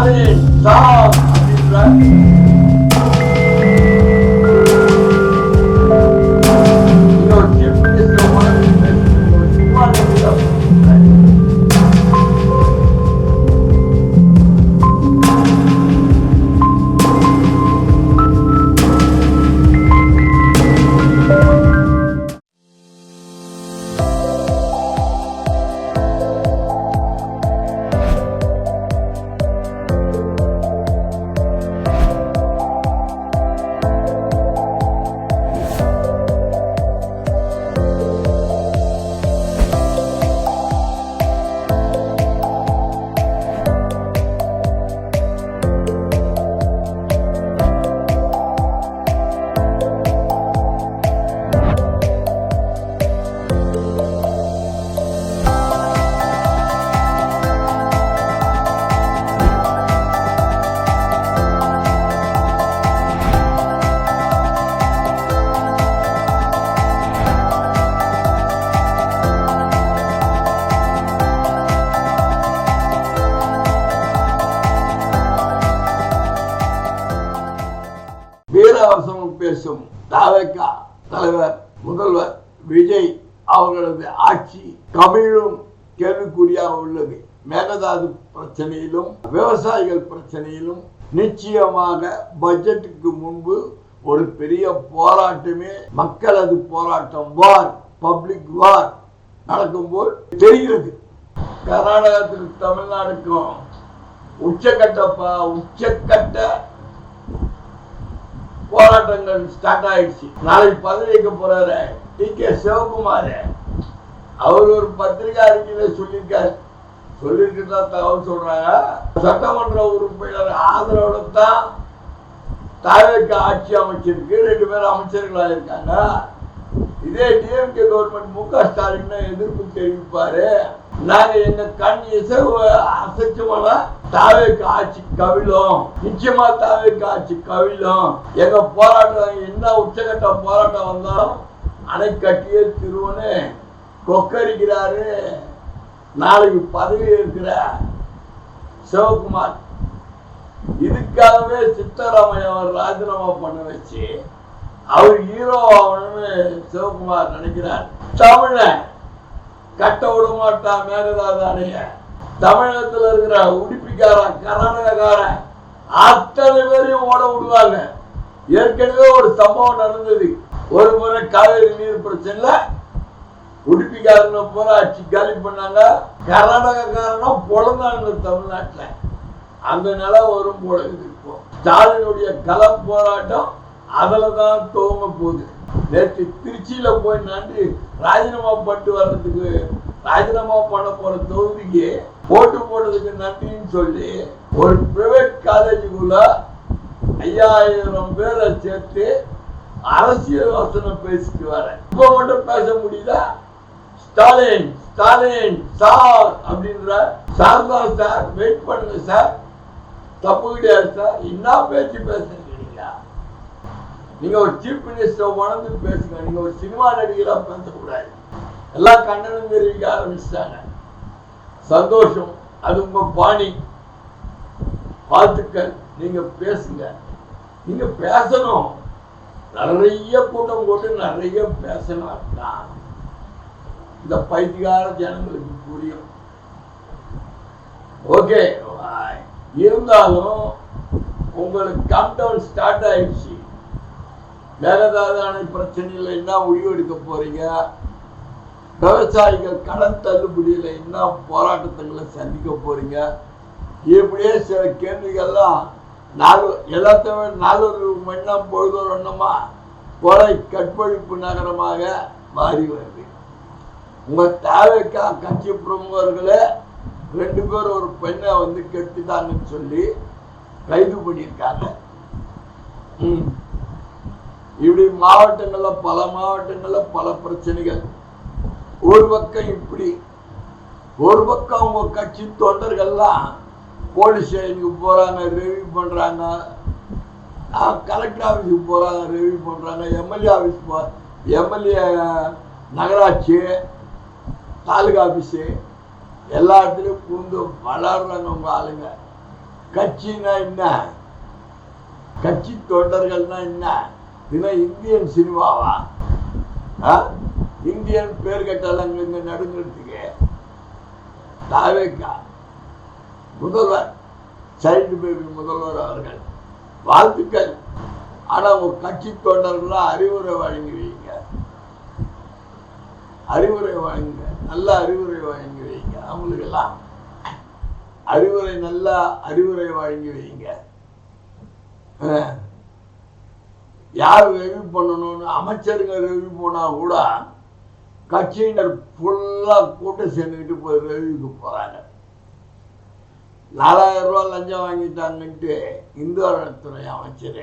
Stalin sir அப்படின்ற பேசும் தாவேகா தலைவர் முதல்வர் விஜய் அவர்களது ஆட்சி கமிழும் கேள்விக்குறியாக உள்ளது. மேகதாது பிரச்சனையிலும் விவசாயிகள் பிரச்சனையிலும் நிச்சயமாக பட்ஜெட்டுக்கு முன்பு ஒரு பெரிய போராட்டமே மக்களது போராட்டம் வார் பப்ளிக் வார் நடக்கும்போது தெரிகிறது. கர்நாடகத்தில் தமிழ்நாடுக்கும் உச்சக்கட்ட போராட்டங்கள் ஸ்டார்ட் ஆயிடுச்சு. நாளைக்கு பதவிக்கு போறாரு டி.கே. சிவகுமார். அவர் ஒரு பத்திரிகை அறிக்கையில சொல்லியிருக்கிறதா தகவல் சொல்றாங்க. சட்டமன்ற உறுப்பினர் ஆதரவோட தான் தாவேகா ஆட்சி அமைச்சிருக்கு. 2 பேர் அமைச்சர்களா இருக்காங்க. இதே டிஎம்கே கவர்மெண்ட் மு.க. ஸ்டாலின் எதிர்ப்பு தெரிவிப்பாரு. நாங்க எங்க கண் இசைவு அசைச்சோம்னா தாவேகா ஆட்சி கவிழும். நிச்சயமா தாவேகா ஆட்சி கவிழும். எங்க போராட்டம் என்ன உச்சகட்ட போராட்டம் வந்தாலும் அணை கட்டியே திருவனு கொக்கரிக்கிறாரு. நாளைக்கு பதவி இருக்கிற சிவகுமார் இதுக்காகவே சித்தராமையா ராஜினாமா பண்ண வச்சு அவர் ஹீரோ ஆகணும்னு சிவகுமார் நினைக்கிறார். தமிழ கட்ட விட மாட்டான் மேகதாது அணைய. தமிழகத்தில் இருக்கிற உடுப்பிக்காரன் கர்நாடகக்காரன் அத்தனை பேரையும் ஓட விடுவாங்க. ஏற்கனவே ஒரு சம்பவம் நடந்தது. ஒரு முறை காவேரி நீர் பிரச்சனைல உடுப்பிக்காரங்க பூரா ஆட்சி காலி பண்ணாங்க. கர்நாடகக்காரனும் பொழந்தாங்க தமிழ்நாட்டில். அந்த நிலம் வரும் பொழுது இருக்கும். ஸ்டாலினுடைய களம் போராட்டம் அதுலதான் துவங்க போகுது. நேற்று திருச்சியில போய் நன்றி ராஜினாமா பண்ணிட்டு வர்றதுக்கு ராஜினாமா பண்ண போற தொகுதிக்கு போட்டு போடுறதுக்கு நன்றின்னு சொல்லி ஒரு பிரைவேட் காலேஜுக்குள்ள 5000 பேரை சேர்த்து அரசியல் வசனம் பேசிட்டு வரேன். இப்ப மட்டும் பேச முடியுதா? ஸ்டாலின் ஸ்டாலின் சார் அப்படின்ற சார் தான் சார், வெயிட் பண்ணுங்க சார், தப்பு கிடையாது சார். என்ன பேச்சு பேசுறீங்க? நீங்க ஒரு சீஃப் மினிஸ்டர் உணர்ந்து பேசுங்க. நீங்க ஒரு சினிமா நடிகரா பேசக்கூடாது. எல்லாம் கண்டனம் தெரிவிக்க ஆரம்பிச்சிட்டாங்க. சந்தோஷம், அது உங்க பாணி. வாழ்த்துக்கள். நீங்க பேசுங்க, நீங்க பேசணும். நிறைய கூட்டம் போட்டு நிறைய பேசணும். இந்த பைத்தியக்கார ஜனங்களுக்கு புரியும். ஓகே, இருந்தாலும் உங்களுக்கு கவுண்டவுன் ஸ்டார்ட் ஆயிடுச்சு. மேகதாது அணை பிரச்சனையில் என்ன முடிவெடுக்க போறீங்க? விவசாயிகள் கடன் தள்ளுபடியில் என்ன போராட்டங்களை சந்திக்க போறீங்க? இப்படியே சில கேள்விகள்லாம் எல்லாத்தையும் 4 மணி நேரம் பொழுதோர் ஒண்ணுமா கொலை கற்பழிப்பு நகரமாக மாறி வருது. உங்க தாவேகா கட்சி பிரமுகர்களே 2 பேர் ஒரு பெண்ணை வந்து கெடுத்துட்டாங்கன்னு சொல்லி கைது பண்ணியிருக்காங்க. இப்படி மாவட்டங்கள்ல பல மாவட்டங்கள்ல பல பிரச்சனைகள். ஒரு பக்கம் இப்படி, ஒரு பக்கம் உங்க கட்சி தொண்டர்கள்லாம் போலீஸ் ஸ்டேஷனுக்கு போறாங்க, ரிவ்யூ பண்றாங்க, கலெக்டர் ஆஃபீஸுக்கு போறாங்க, ரிவ்யூ பண்றாங்க, எம்எல்ஏ ஆஃபீஸ் எம்எல்ஏ நகராட்சி தாலுகா ஆஃபீஸு எல்லா இடத்துலையும் புகுந்து வளர்றாங்க உங்க ஆளுங்க. கட்சினா என்ன, கட்சி தொண்டர்கள்னா என்ன, இதெல்லாம் இந்தியன் சினிமாவா? இந்தியன் பேர் கட்டாளங்க நடுங்கிறதுக்கு தாவேக்கா முதல்வர் சைல்டு பேபி முதல்வர் அவர்கள் வாழ்த்துக்கள். ஆனா உங்க கட்சி தொண்டர்கள்லாம் அறிவுரை வழங்கி வைங்க, அறிவுரை வழங்குங்க, நல்ல அறிவுரை வழங்கி வைங்க. அவங்களுக்கெல்லாம் அறிவுரை, நல்ல அறிவுரை வழங்கி வைங்க. யார் ரெவியூ பண்ணணும்னு அமைச்சருங்க ரெவியூ போனா கூட கட்சியினர் ஃபுல்லா கூட்டம் சேர்ந்துக்கிட்டு போய் ரெவியூக்கு போறாங்க. 4000 ரூபாய் லஞ்சம் வாங்கிட்டாங்கன்ட்டு இந்து அறநிலையத்துறை அமைச்சர்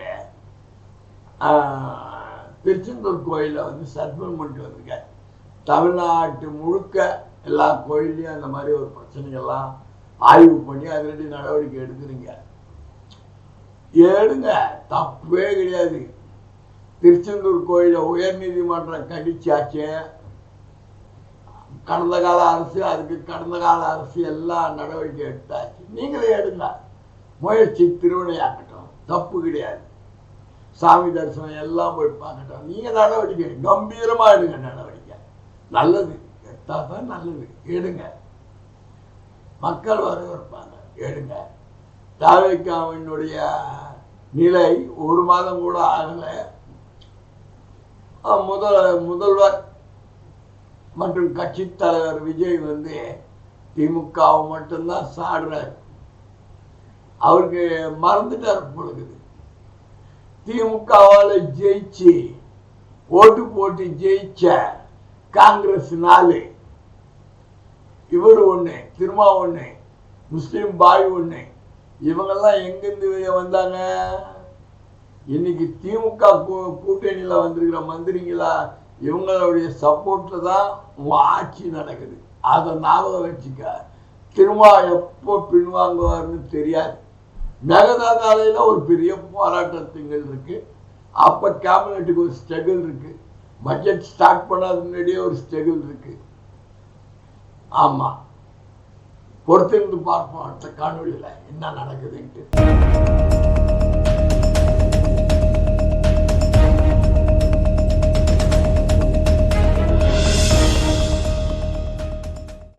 திருச்செந்தூர் கோயில சஸ்பெண்ட் பண்ணிட்டு வந்திருக்காரு. தமிழ்நாட்டு முழுக்க எல்லா கோயிலையும் அந்த மாதிரி ஒரு பிரச்சனைகள்லாம் ஆய்வு பண்ணி அதிரடி நடவடிக்கை எடுக்கிறீங்க. எடுங்க, தப்பே கிடையாது. திருச்செந்தூர் கோயில உயர்நீதிமன்றம் கண்டிச்சாச்சு. கடந்த கால அரசு, அதுக்கு கடந்த கால அரசு எல்லாம் நடவடிக்கை எடுத்தாச்சு. நீங்களே எடுங்க, முயற்சி திருவினையாக்கட்டும், தப்பு கிடையாது. சாமி தரிசனம் எல்லாம் போய் பார்க்கட்டும். நீங்க நடவடிக்கை கம்பீரமா எடுங்க, நடவடிக்கை நல்லது, எடுத்தாதான் நல்லது. எடுங்க, மக்கள் வரவேற்பாங்க. எடுங்க. தாவேக்காவினுடைய நிலை 1 மாதம் கூட ஆகல. முதல்வர் மற்றும் கட்சி தலைவர் விஜய் திமுகவை மட்டும்தான் சாடுறார். அவருக்கு மறந்துட்டார் பொழுது. திமுகவால ஜெயிச்சு ஓட்டு போட்டு ஜெயிச்ச காங்கிரஸ் 4, இவர் 1, திருமா 1, முஸ்லீம் பாய் 1, இவங்கெல்லாம் எங்கிருந்து வந்தாங்க? இன்னைக்கு திமுக கூட்டணியில வந்திருக்கிற மந்திரிங்களா இவங்களுடைய சப்போர்ட்ல தான் ஆட்சி நடக்குது. அதை ஞாபகம் வச்சுக்க. திருமா எப்போ பின்வாங்குவார்னு தெரியாது. மேகதாதாலையில ஒரு பெரிய போராட்டத்துங்கள் இருக்கு. அப்ப கேபினட்டுக்கு ஒரு ஸ்ட்ரகிள் இருக்கு. பட்ஜெட் ஸ்டார்ட் பண்ணாத முன்னாடியே ஒரு ஸ்ட்ரகிள் இருக்கு. ஆமா, பொறுத்திருந்து பார்ப்போம் அடுத்த காணொலியில என்ன நடக்குதுன்ட்டு.